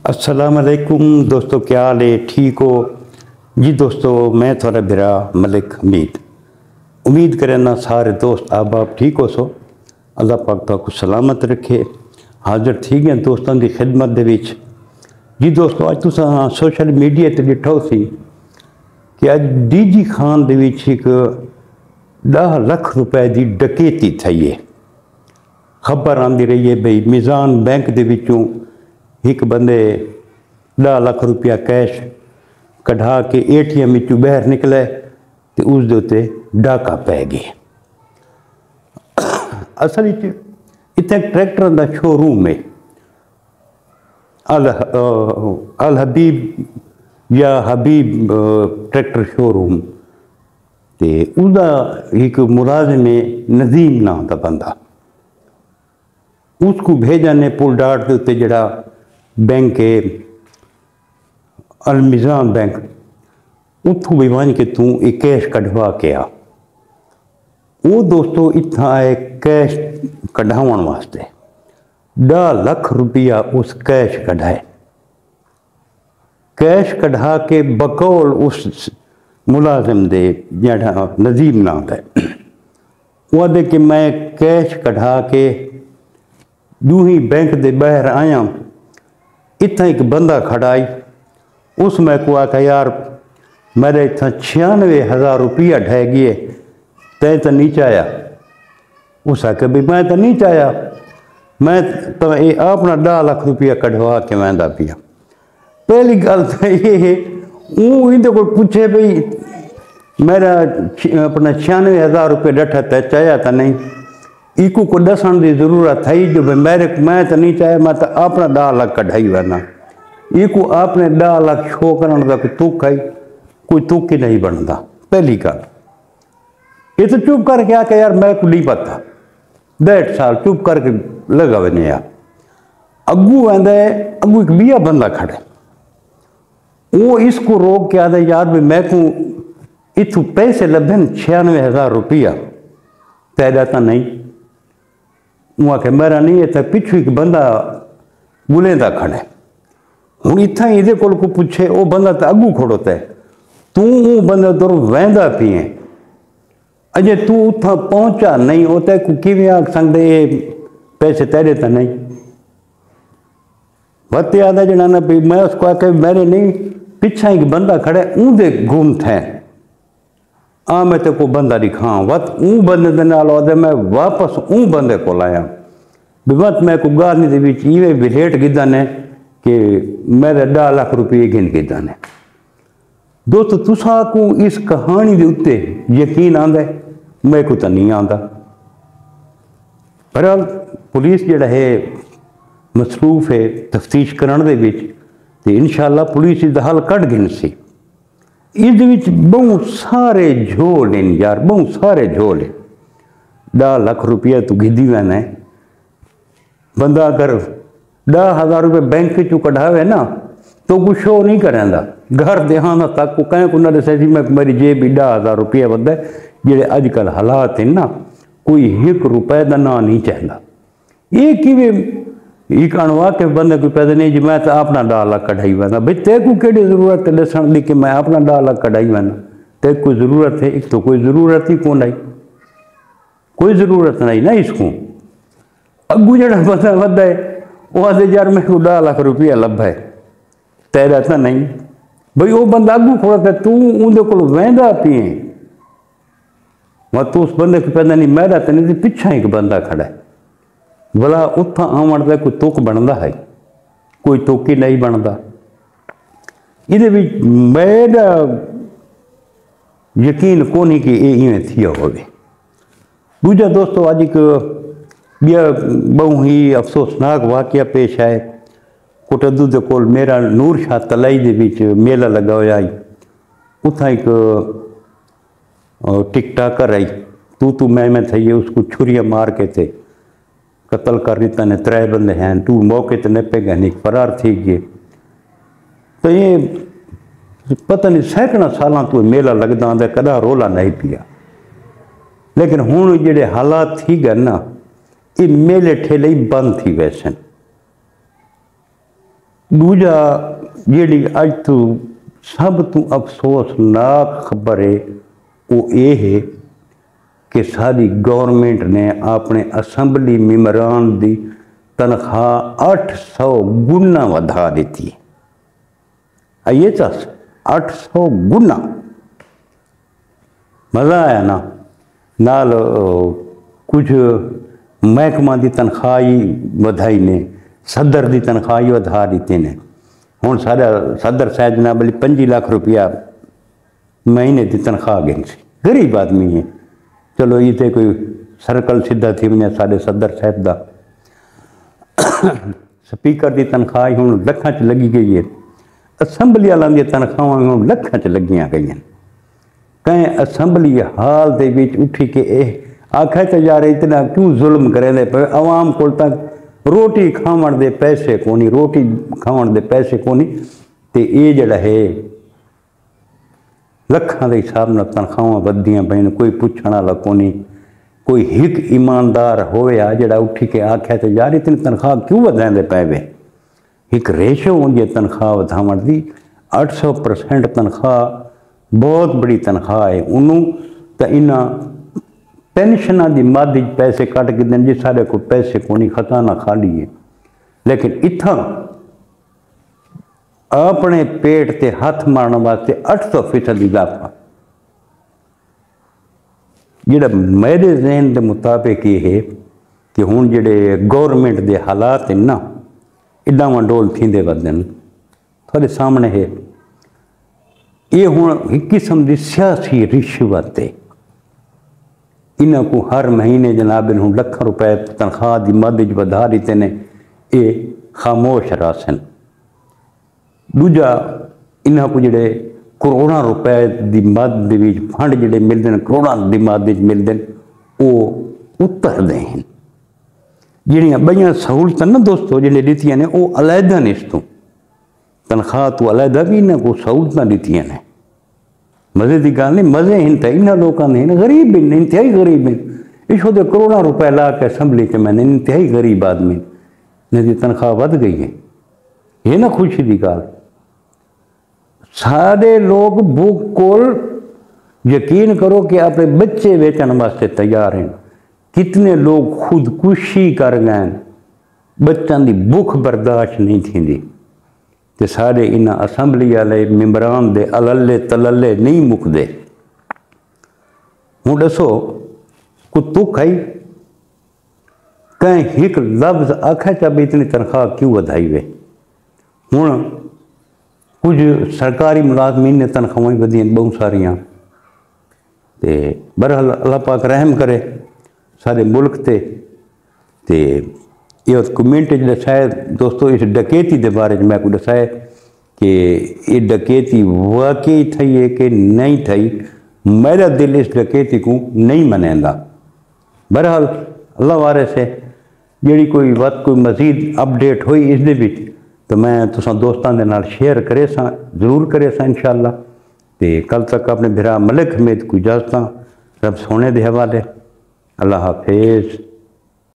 अस्सलाम वालेकुम दोस्तों, क्या हाल है? ठीक हो जी दोस्तों? मैं थोड़ा बिरा मलिक उम्मीद करना सारे दोस्त आप ठीक हो सो। अल्लाह पाक तुहानू सलामत रखे। हाजिर थी गए दोस्तों की खिदमत दे विच। जी दोस्तों, अज तुस सोशल मीडिया ते डिठो सी कि अज DG खान दे विच एक 10 लाख रुपए की डकैती थई है। खबर आती रही है बई मिजान बैंक दे विचों एक बंदे 10 लाख रुपया कैश कढ़ा के ATM विचों बहर निकले तो उस दे उत्ते डाका पै गया। असल इतने ट्रैक्टर का शोरूम है अल हबीब या हबीब ट्रैक्टर शोरूम, तो उसका एक मुलाजिम है नजीम नाम का बंदा। उसको भेजा ने पुल डाट के उत्ते जड़ा बैंक है अल मिजान बैंक, उतों भी वन के तू एक कैश कढ़वा के आ। वो दोस्तों इतना आए कैश कढ़ावन वास्ते 10 लाख रुपया उस कैश कढ़ाए। कैश कढ़ा के बकौल उस मुलाजिम दे जड़ा नजीम नाम है वो दे कि मैं कैश कढ़ा के यूं ही बैंक दे बहर आया, इतना एक बंदा खड़ाई। उसमें को आखा यार मेरे इतना 96,000 रुपया ढह गए, तय तो नहीं चाया। उस आके भी मैं तो नहीं चाया, मैं तो ये अपना 10 लाख रुपया कढ़वा के मैं पिया। पहली गल तो ये इनके को पूछे भाई मेरा अपना 96,000 रुपये डठा तय चाया तो नहीं। इको को दसन की जरूरत है जो भाई मैं तो नहीं चाहे, मैं तो अपना 10 लाख कढ़ाई वरना इको आपने 10 लाख शो करने का कोई तुक है? कोई तुक ही नहीं बनता। पहली गल ये तो चुप करके आके यार मैं को नहीं पता, 1.5 साल चुप करके लगा बने यार। अगू आंदा है, अगू एक बिया बंदा खड़े, वो इसको रोक के आदा यार भाई मैं को इतू पैसे लभन 96,000 रुपया पैदा तो नहीं। वो आखे मेरा नहीं है, पिछू एक बंदा बुलेंदा खड़े। हूँ इतना ये को पूछे वो बंदा तो अगू खड़ोता है, तू वो बंदा तुर वहदा पिए अजे तू उतना पहुंचा नहीं होता को किवें आख सकते ये पैसे तेरे तो नहीं। वत याद है जना ना भी मैं उसको आके मेरे नहीं पिछा एक बंदा खड़े ऊँदे घूम थे आ मैं तो को बंदा दिखा वत ऊ बंदे दे नाल ओदे मैं वापस ऊ बंदे को लाया भी वत मैं को गारनी दे विच इवे विलेट गिदा ने कि मेरे 10 लाख रुपये गिन गिदा ने। दोस्तों तुसा को इस कहानी के उत्ते यकीन आंदा है? मैं को तो नहीं आंदा। बहरहाल पुलिस जड़ा है मसरूफ है तफ्तीश करने दे विच, ते इंशाअल्लाह पुलिस इसदा हल कढ़ गिन सी। इस बहुत सारे झोल हैं यार, बहुत सारे झोल है। 10 लाख रुपया तू गिदी वैना है बंदा अगर 10,000 रुपये बैंक चू कढ़ावे ना तो कुछ शो नहीं करेंदा। घर देहाना तक को कहीं को ना दसे मैं मेरी जेब 10,000 रुपया बंदा जेडे अजकल हालात हैं ना, कोई 1 रुपए का ना नहीं चाहता। ये कि अणवा के बंदे कोई पैदा नहीं जी मैं तो अपना 10 लाख कढ़ाई वैना। भाई ते को केड़ी जरूरत है दसन दी कि मैं अपना 10 लाख कढ़ाई वैना? ते कोई जरूरत है? एक तो कोई जरूरत ही कौन आई, कोई जरूरत नहीं ना इसको। अगू जड़ा बंदा वदा है वो आदे यार मैं को 10 लाख रुपया लभा है, तेरा तो नहीं। भाई वो बंदा अगू खोड़ा तू उनके को वहदा पिए मत उस बंदे को पैदा नहीं मेरा तो नहीं, पिछा एक बंदा खड़ा है भला उतना आवन का कोई तुक बनता है? कोई तुक ही नहीं बनता। ये मेरा यकीन को नहीं कि इवें थिया होवे। दूजा दोस्तों अज एक बहु ही अफसोसनाक वाकया पेश आए। कोटद्दू के कोल मेरा नूर शाह तलाई दे विच मेला लगा हुआ आई, उतना एक टिकटाकर आई तू मैं थी, उसको छुरियाँ मार के थे कत्ल कर दिता ने। 3 बंदे हैं तू मौके तो नपे गए नहीं फरार थी गए। तो ये पता नहीं सैकड़ा साल तो मेला लगता आंदा कदा रोला नहीं पिया। लेकिन हुण जेडे हालात थी गए ना ये मेले ठेले ही बंद थी वैसे। दूजा जी अज तो सब तो अफसोसनाक खबर है वो ये है कि सारी गवर्नमेंट ने अपने असैम्बली मैंबरान की तनख्वाह 800 गुना बढ़ा दी है। आइए चस 800 गुना मज़ा आया ना। नाल कुछ महकमा की तनख्वाह ही वधाई ने, सदर की तनख्वाह ही वधा दी ने। हुण सारा सदर साहब जनाब बल्कि 25 लाख रुपया महीने की तनख्वाह गई सी। गरीब आदमी है, चलो ये तो कोई सर्कल सीधा थी वने साढ़े सदर साहब का। स्पीकर की तनख्वाह हुण लखां च लगी गई है। असैम्बली वालों दी तनख्वाहां हुण लखां च लगियां गई। कहीं असैम्बली हाल दे विच उठी के आखे तो यार इतना क्यों जुल्म करेंदे पे, आवाम कोल तक रोटी खावन दे पैसे कोनी, रोटी खावन दे पैसे कोनी, ते ये जिहड़ा है लखां के हिसाब नाल तनख्वाहां वधियां पईयां। कोई पुछण वाला कोनी, कोई हिक ईमानदार होया जिहड़ा उठी के आखे तो यार इतनी तनख्वाह क्यों वधांदे पए वे। एक रेशो होंदी है तनख्वाह वधावन दी। 800% तनख्वाह बहुत बड़ी तनख्वाह है। उन्हों तो इन्हां पेंशना की मद पैसे कट के दें जी सारे को पैसे को नहीं, खजाना खाली है। लेकिन इत्थां अपने पेट ते हथ मारने वास्ते 800% इजाफा, जिहड़ा मेरे जहन के मुताबिक ये है कि हुण जिहड़े गौरमेंट के हालात हैं ना, इदा वंडोल थींदे वधन थोड़े सामने है। ये हुण एक किस्म की सियासी रिश्वत है। इन्हों को हर महीने जनाब हूँ लख रुपए तनख्वाह की मद वधा दिते ने, ये खामोश रासन। दूजा इन्हों को जोड़े करोड़ों रुपए की मद फंड जोड़े मिलते हैं, करोड़ों की मद मिलते हैं, वो उतरते हैं। जिहड़ियां बड़ियां सहूलत ना दोस्तों जिन्हें दित्तियां ने वो अलहदा ने, इस तो तनख्वाह तो अलहदा भी इन्हों को सहूलत दित्तियां ने। मज़े की गल नहीं, मज़े हैं तो इन्होंने लोगों ने, गरीब भी इंतहाई गरीब हैं। इस वो करोड़ों रुपए ला के असैम्बली च मैंने इंतहाई गरीब आदमी इन्हें तनख्वाह बढ़ गई है। ये ना खुशी की गल। सारे लोग भूख कोल यकीन करो कि अपने बच्चे बेचने वास्ते तैयार हैं। कितने लोग खुदकुशी कर गए, बच्चों की भूख बर्दाश्त नहीं थी। ते सारे इन्हां असैम्बली वाले मैंबरान दे अलल्ले तलल्ले नहीं मुकदे। हूँ दसो को तुख आई कहीं एक लफ्ज़ आखे चा भी इतनी तनख्वाह क्यों वधाई वे। हूँ कुछ सरकारी मुलाजमीन ने तनख्वाहें वधियां बहुत सारियां, ते बहरहाल अल्लाह पाक रहम करे सारे मुल्क ते ये कमेंट दसाए दोस्तों। इस डकैती के बारे में मैं को दसाए कि ये डकैती वाकई थी है कि नहीं थी। मेरा दिल इस डकैती को नहीं मनेंदा। बहरहाल अल्लाह वारे से जी कोई बात कोई मजीद अपडेट हुई इस दे विच तो मैं तुसां दोस्तां दे नाल शेयर करे सा, जरूर करे सा इंशाअल्लाह। ते कल तक अपने भरा मलिक हमीद को इजाजत, रब सोने दे हवाले। अल्लाह हाफिज़।